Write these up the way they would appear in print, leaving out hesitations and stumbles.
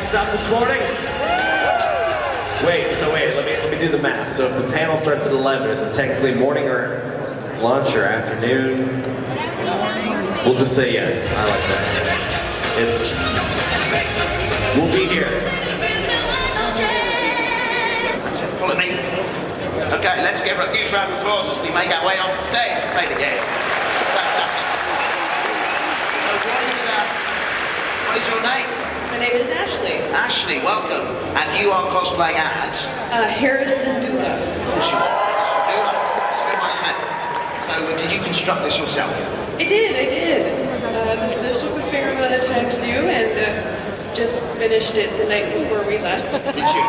stuff this morning? Wait, let me do the math. So if the panel starts at 11, is it technically morning or lunch or afternoon? We'll just say yes. I like that. Yes. We'll be here. Follow me. Okay, let's give a huge round of applause as we make our way onto the stage and play the game. Fantastic. So what is your name? My name is Ashley. Ashley, welcome. And you are cosplaying as? Harrison Dula. So did you construct this yourself? I did. This took a fair amount of time to do, and just finished it the night before we left. Did you?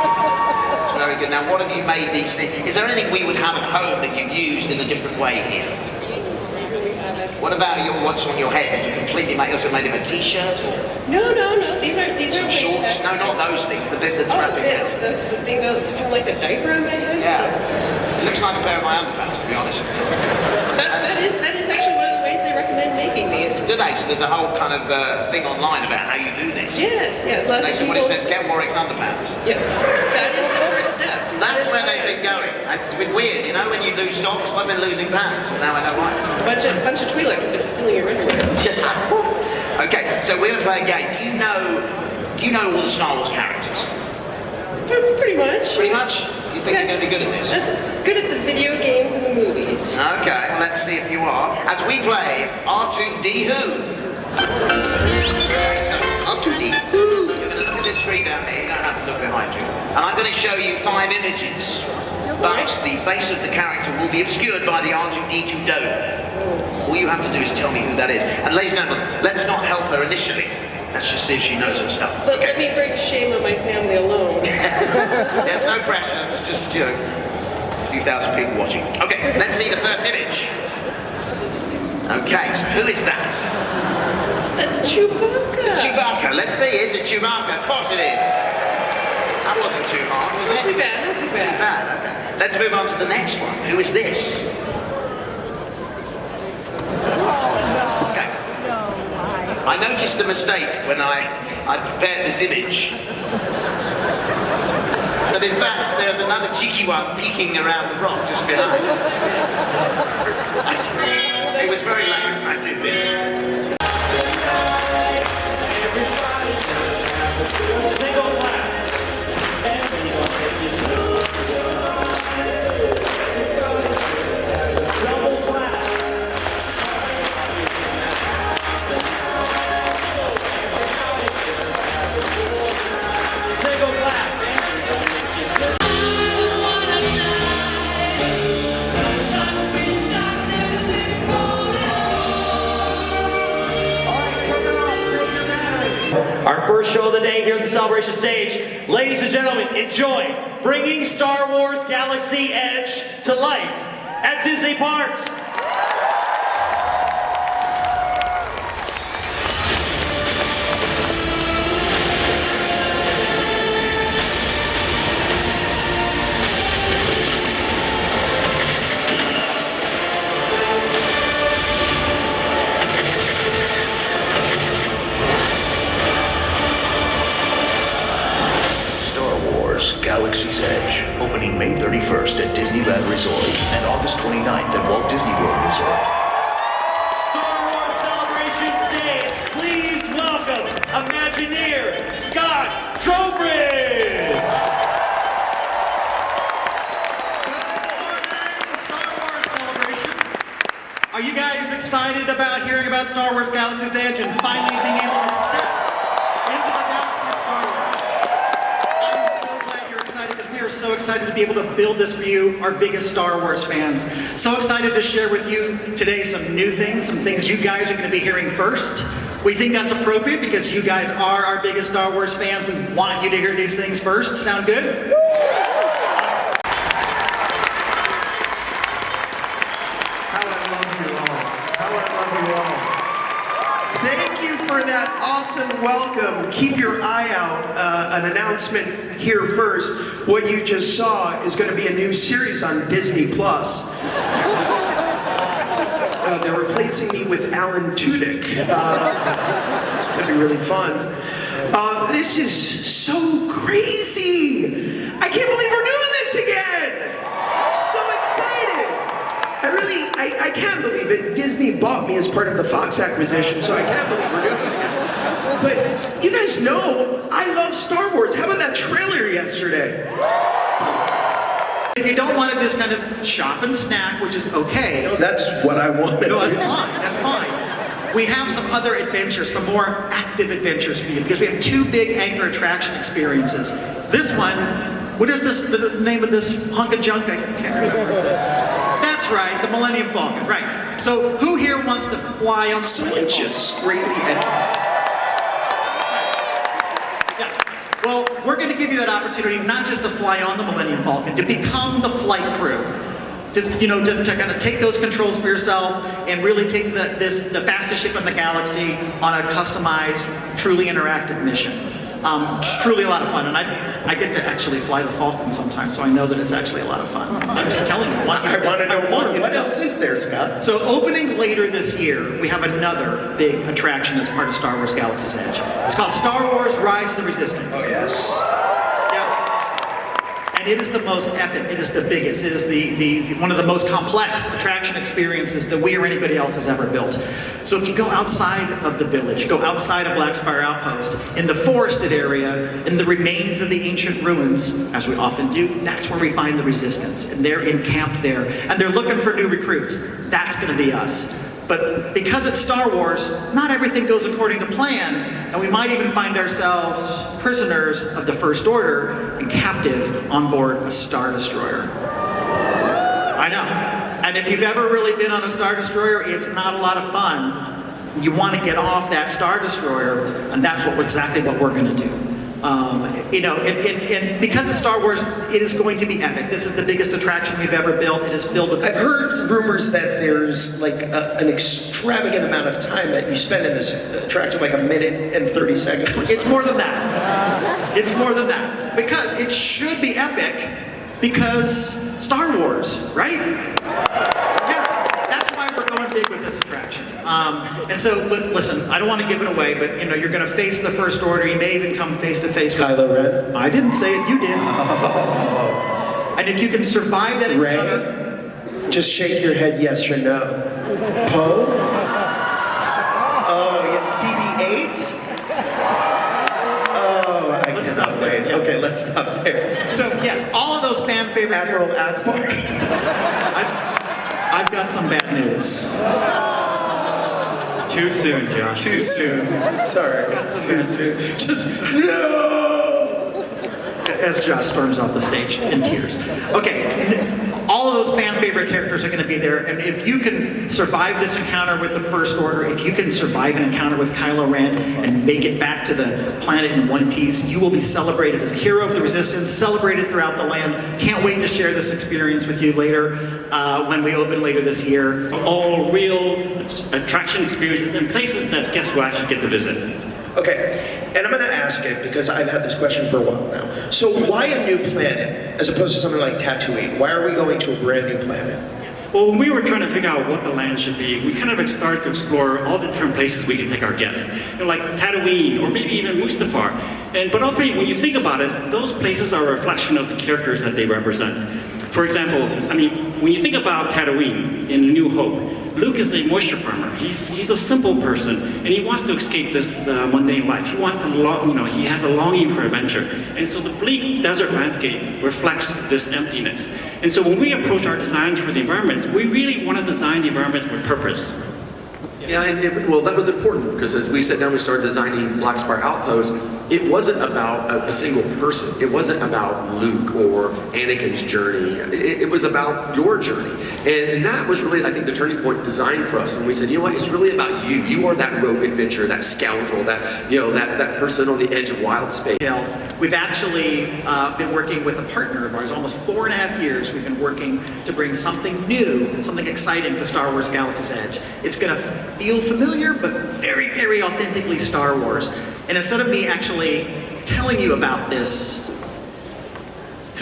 Very good. Now, what have you made these things? Is there anything we would have at home that you've used in a different way here? What about what's on your head? Did you completely make also made of a t-shirt? No. These are some shorts? No, not those things. The bit that's wrapping this. The thing that's kind of like a diaper on my head? Yeah. It looks like a pair of my underpants, to be honest. That is actually one of the ways they recommend making these. Do they? So there's a whole kind of thing online about how you do this. Yes. Next to what it says, get Warwick's underpants. Yep. That is the first step. That's where they've been going. It's been weird, you know, when you lose socks, I've been losing pants. Now I know why. Bunch of Twi'lek have been stealing your underwear. Okay, so we're gonna play a game. Do you know all the Star Wars characters? Pretty much. Pretty much? You think you're gonna be good at this? Good at the video games and the movies. Okay, well, let's see if you are. As we play R2D Who. R2D Who. You're gonna look at this screen down here. You don't have to look behind you. And I'm gonna show you 5 images. But the face of the character will be obscured by the R2D2 dome. All you have to do is tell me who that is. And ladies and gentlemen, let's not help her initially. Let's just see if she knows her stuff. But let me break shame on my family alone. There's no pressure, it's just, you know, a few thousand people watching. Okay, let's see the first image. Okay, so who is that? That's Chewbacca. It's Chewbacca. Let's see, is it Chewbacca? Of course it is. That wasn't too hard, was it? Not too bad. Not too bad, okay. Let's move on to the next one. Who is this? Okay. I noticed a mistake when I prepared this image. But in fact, there's another cheeky one peeking around the rock just behind. It was very lame, I did this. Single flat. Double flat. Single flat. Our first show of the day here at the Celebration stage. Ladies and gentlemen, enjoy bringing Star Wars Galaxy Edge to life at Disney Parks. Galaxy's Edge, opening May 31st at Disneyland Resort and August 29th at Walt Disney World Resort. Star Wars Celebration stage, please welcome Imagineer Scott Trowbridge. Star Wars Celebration. Are you guys excited about hearing about Star Wars Galaxy's Edge and finally being able to step into the galaxy of Star Wars? I'm so glad you're excited because we are so excited to be able to build this for you, our biggest Star Wars fans. So excited to share with you today some new things, some things you guys are going to be hearing first. We think that's appropriate because you guys are our biggest Star Wars fans. We want you to hear these things first. Sound good? Thank you for that awesome welcome. Keep your eye out. An announcement here first. What you just saw is going to be a new series on Disney Plus. They're replacing me with Alan Tudyk. going to be really fun. This is so crazy. I can't believe we're doing this again. So excited. I can't believe it. Disney bought me as part of the Fox acquisition, so I can't believe we're doing it again. But you guys know I love Star Wars. How about that trailer yesterday? If you don't want to just kind of shop and snack, which is okay. No, that's what I want. No, that's fine. That's fine. We have some other adventures, some more active adventures for you, because we have two big anchor attraction experiences. This one, what is this? The name of this hunk of junk? I can't remember. That's right, the Millennium Falcon. Right. So, who here wants to fly on the Someone just screamed the end. Well, we're going to give you that opportunity not just to fly on the Millennium Falcon, to become the flight crew. To kind of take those controls for yourself and really take the fastest ship in the galaxy on a customized, truly interactive mission. It's truly a lot of fun, and I get to actually fly the Falcon sometimes, so I know that it's actually a lot of fun. I'm just telling you. I want to know more. What else is there, Scott? So opening later this year, we have another big attraction that's part of Star Wars Galaxy's Edge. It's called Star Wars Rise of the Resistance. Oh, yes. Yeah. And it is the most epic, it is the biggest, it is the one of the most complex attraction experiences that we or anybody else has ever built. So if you go outside of the village, go outside of Black Spire Outpost, in the forested area, in the remains of the ancient ruins, as we often do, that's where we find the Resistance. And they're encamped there, and they're looking for new recruits. That's gonna be us. But because it's Star Wars, not everything goes according to plan, and we might even find ourselves prisoners of the First Order and captive on board a Star Destroyer. I know. And if you've ever really been on a Star Destroyer, it's not a lot of fun. You want to get off that Star Destroyer, and that's exactly what we're going to do. And because it's Star Wars, it is going to be epic. This is the biggest attraction we've ever built. It is filled with... I've heard rumors that there's like an extravagant amount of time that you spend in this attraction, like 1 minute and 30 seconds. It's more than that. It's more than that. Because it should be epic, because Star Wars, right? Yeah, that's why we're going big with this attraction. And so, listen, I don't want to give it away, but you're going to face the First Order. You may even come face to face with Kylo Ren? I didn't say it, you did. Oh. And if you can survive that encounter... Rey? Just shake your head yes or no. Poe? Oh, yeah. BB-8? Oh, I cannot wait. Yeah. Okay, let's stop there. So, yes, all of those fan favorite... Admiral Akbar? I've got some bad news. Too soon, Josh. Too soon. Sorry. Got some Too bad soon. news. Just, no! As Josh storms off the stage in tears. Okay, all of those fan favorite characters are going to be there, and if you can survive this encounter with the First Order, if you can survive an encounter with Kylo Ren and make it back to the planet in one piece, you will be celebrated as a hero of the Resistance, celebrated throughout the land. Can't wait to share this experience with you later when we open later this year. All real attraction experiences and places that guests will actually get to visit. Okay, and I'm going to ask it because I've had this question for a while now. So why a new planet as opposed to something like Tatooine? Why are we going to a brand new planet? Well, when we were trying to figure out what the land should be, we kind of started to explore all the different places we can take our guests. Like Tatooine, or maybe even Mustafar. But ultimately, when you think about it, those places are a reflection of the characters that they represent. For example, when you think about Tatooine in A New Hope, Luke is a moisture farmer. He's a simple person, and he wants to escape this mundane life. He wants to, he has a longing for adventure. And so the bleak desert landscape reflects this emptiness. And so when we approach our designs for the environments, we really want to design the environments with purpose. Yeah, and well, that was important because as we sat down, we started designing Black Spire Outpost. It wasn't about a single person. It wasn't about Luke or Anakin's journey. It was about your journey. And that was really, I think, the turning point design for us. And we said, you know what, it's really about you. You are that rogue adventurer, that scoundrel, that person on the edge of wild space. We've actually been working with a partner of ours, almost 4.5 years. We've been working to bring something new and something exciting to Star Wars Galaxy's Edge. It's going to feel familiar, but very, very authentically Star Wars. And instead of me actually telling you about this...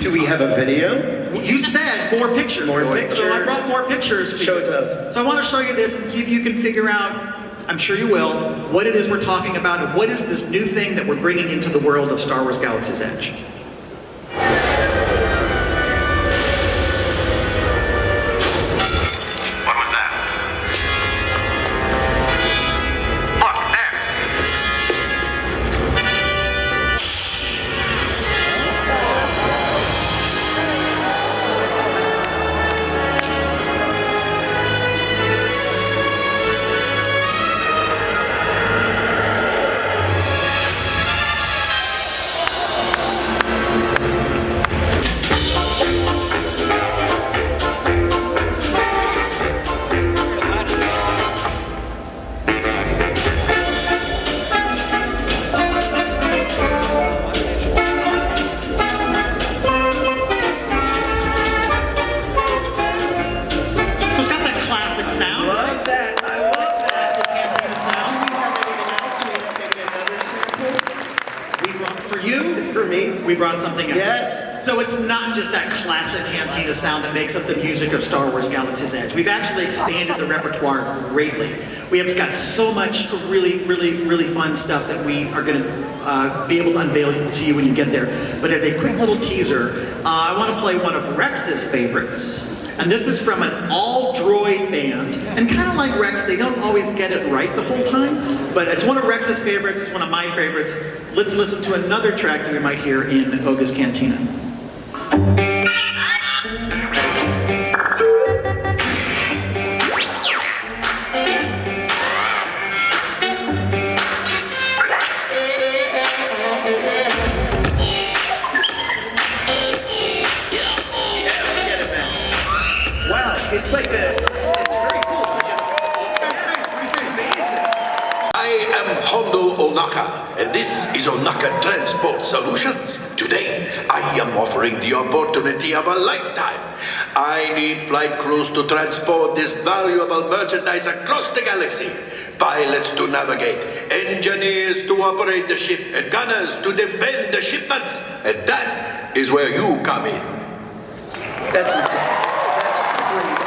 Do we have a video? You said more pictures. More pictures. So I brought more pictures for you. Show it to us. So I want to show you this and see if you can figure out I'm sure you will, what it is we're talking about and what is this new thing that we're bringing into the world of Star Wars Galaxy's Edge. What was that? Look, there. So it's got that classic sound. Love that. I love that. Classic Cantina sound. We brought for you. For me. We brought something else. Yes. So it's not just that classic Cantina sound that makes up the music of Star Wars Galaxy's Edge. We've actually expanded the repertoire greatly. We have got so much really fun stuff that we are going to be able to unveil to you when you get there. But as a quick little teaser, I want to play one of Rex's favorites. And this is from an all-droid band. And kind of like Rex, they don't always get it right the whole time. But it's one of Rex's favorites, it's one of my favorites. Let's listen to another track that we might hear in Oga's Cantina. It's like it's very cool. It's like amazing. I am Hondo Onaka, and this is Onaka Transport Solutions. Today, I am offering the opportunity of a lifetime. I need flight crews to transport this valuable merchandise across the galaxy. Pilots to navigate, engineers to operate the ship, and gunners to defend the shipments. And that is where you come in. That's insane. That's great.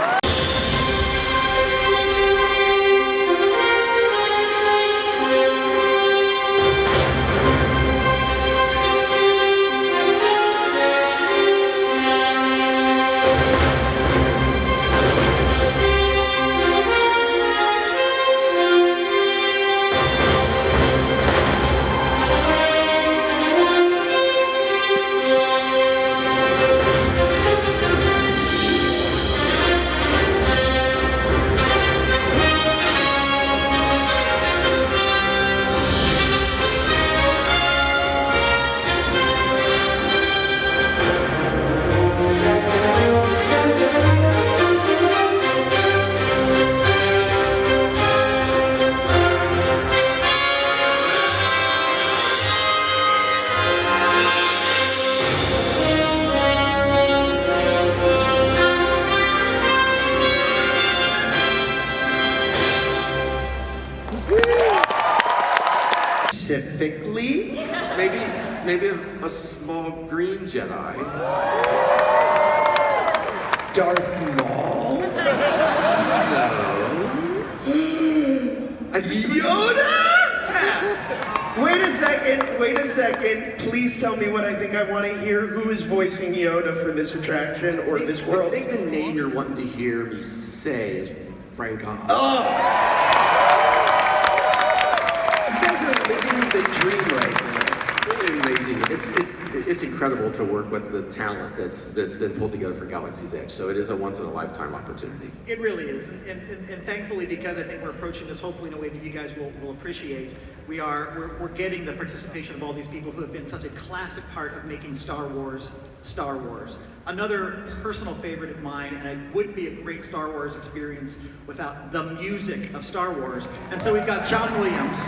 Specifically, Maybe a small green Jedi. Darth Maul. Yoda? Wait a second. Please tell me what I think I want to hear. Who is voicing Yoda for this attraction or this world? I think the name you're wanting to hear me say is Frank Oz. Oh! You guys are living the dream right now. Really amazing. It's incredible to work with the talent that's been pulled together for Galaxy's Edge. So it is a once-in-a-lifetime opportunity. It really is, and thankfully, because I think we're approaching this hopefully in a way that you guys will appreciate, we're getting the participation of all these people who have been such a classic part of making Star Wars. Another personal favorite of mine, and it wouldn't be a great Star Wars experience without the music of Star Wars. And so we've got John Williams.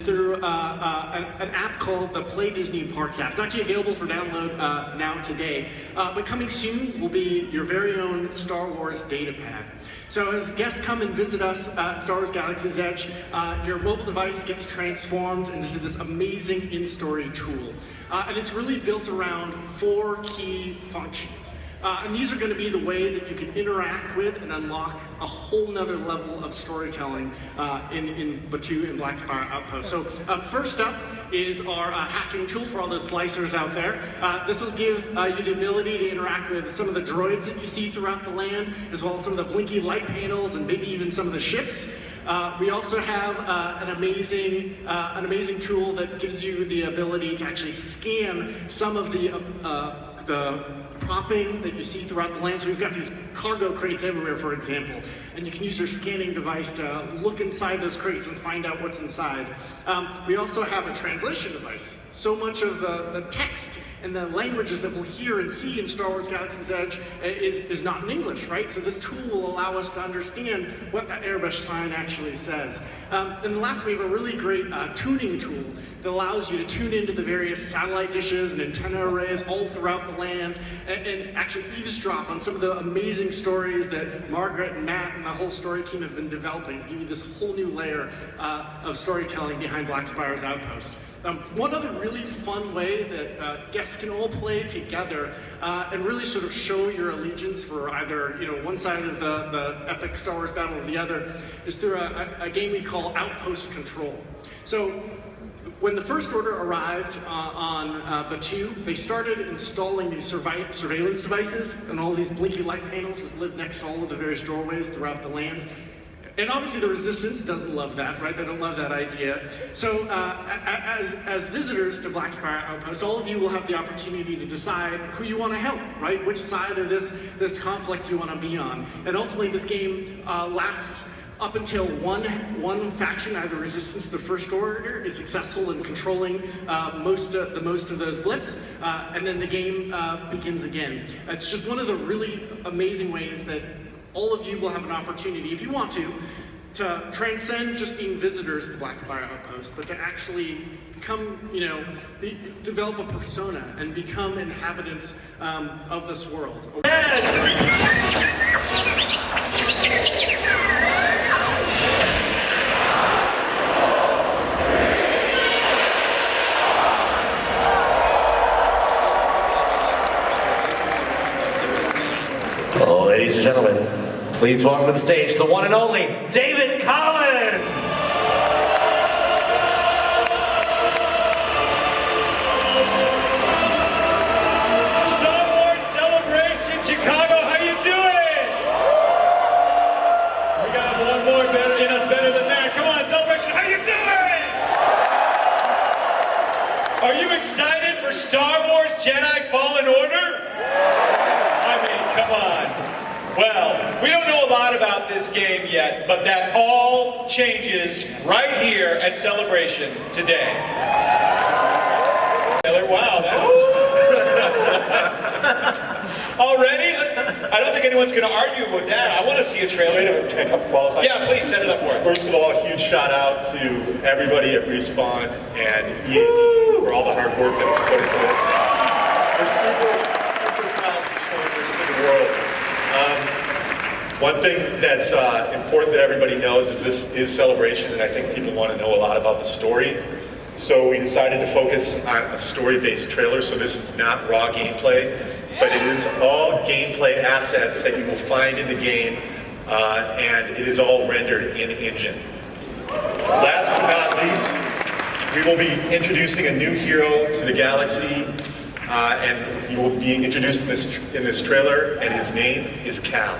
Through an app called the Play Disney Parks app. It's actually available for download now today. But coming soon will be your very own Star Wars data pad. So as guests come and visit us at Star Wars Galaxy's Edge, your mobile device gets transformed into this amazing in-story tool. And it's really built around 4 key functions. And these are going to be the way that you can interact with and unlock a whole nother level of storytelling in Batuu and Black Spire Outpost. So first up is our hacking tool for all those slicers out there. This will give you the ability to interact with some of the droids that you see throughout the land, as well as some of the blinky light panels and maybe even some of the ships. We also have an amazing tool that gives you the ability to actually scan some of the propping that you see throughout the land. So we've got these cargo crates everywhere, for example, and you can use your scanning device to look inside those crates and find out what's inside. We also have a translation device. So much of the text and the languages that we'll hear and see in Star Wars Galaxy's Edge is not in English, right? So this tool will allow us to understand what that Airbrush sign actually says. And lastly, we have a really great tuning tool that allows you to tune into the various satellite dishes and antenna arrays all throughout the land and actually eavesdrop on some of the amazing stories that Margaret and Matt and the whole story team have been developing to give you this whole new layer of storytelling behind Black Spire's Outpost. One other really fun way that guests can all play together and really sort of show your allegiance for either one side of the epic Star Wars battle or the other is through a game we call Outpost Control. So when the First Order arrived on Batuu, they started installing these surveillance devices and all these blinky light panels that live next to all of the various doorways throughout the land. And obviously the Resistance doesn't love that, right? They don't love that idea. So as visitors to Black Spire Outpost, all of you will have the opportunity to decide who you want to help, right? Which side of this conflict you want to be on. And ultimately this game lasts up until one faction, either Resistance or the First Order, is successful in controlling most of those blips, and then the game begins again. It's just one of the really amazing ways that all of you will have an opportunity, if you want to transcend just being visitors to Black Spire Outpost, but to actually become, develop a persona and become inhabitants of this world. Ladies and gentlemen, please welcome to the stage the one and only David Collins! Star Wars Celebration Chicago, how you doing? We got one more in us better than that. Come on, Celebration, how you doing? Are you excited for Star Wars Jedi Fallen Order? I mean, come on. Well, we don't know a lot about this game yet, but that all changes right here at Celebration today. Wow, that was... Already? I don't think anyone's going to argue with that. I want to see a trailer. A couple qualifiers. Yeah, please set it up for us. First of all, a huge shout out to everybody at Respawn and EA for all the hard work that was put into this. We're super proud to show this to the world. One thing that's important that everybody knows is this is Celebration, and I think people want to know a lot about the story. So we decided to focus on a story-based trailer, so this is not raw gameplay, but it is all gameplay assets that you will find in the game, and it is all rendered in-engine. Last but not least, we will be introducing a new hero to the galaxy, and he will be introduced in this trailer, and his name is Cal.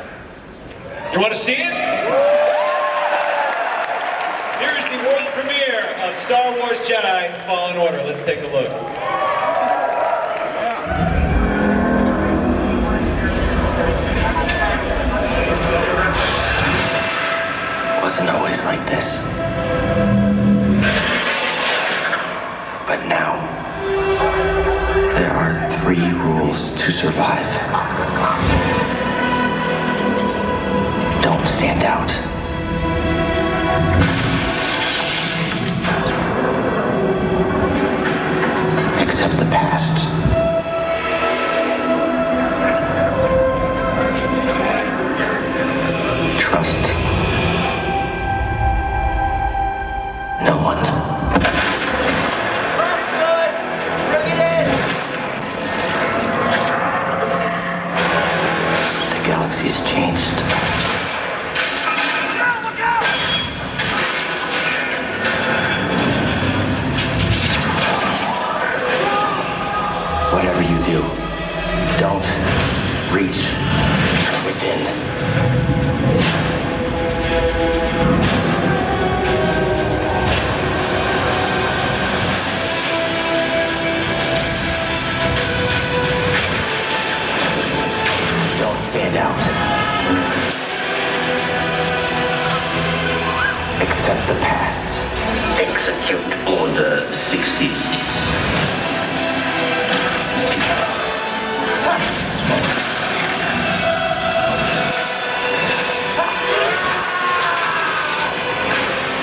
You want to see it? Here's the world premiere of Star Wars Jedi Fallen Order. Let's take a look. Wasn't always like this. But now, there are 3 rules to survive. Don't stand out. Accept the past. Trust no one. That's good! Bring it in! galaxy's changed. Whatever you do, don't reach within. Don't stand out. Accept the past. Execute Order 66.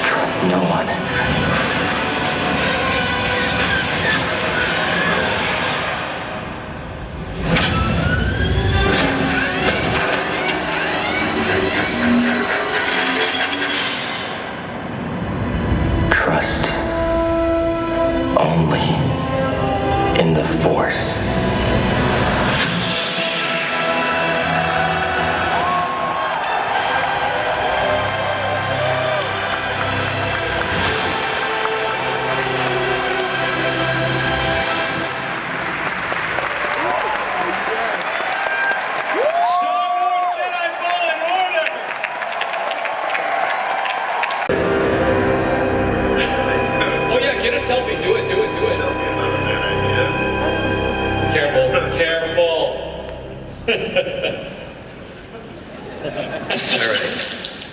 Trust no one. Trust only in the Force. Star Wars Jedi Fallen Order! Oh yeah, get a selfie. Do it. Selfie's not a bad idea. Careful. All right.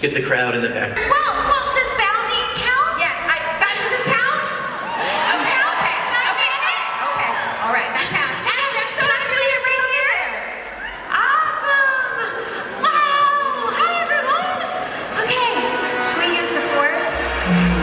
Get the crowd in the back. Well, does bounding count? Yes, does count? Okay. All right, that counts. Excellent. So I'm really right here. Awesome. Wow. Hi, everyone. Okay, should we use the force?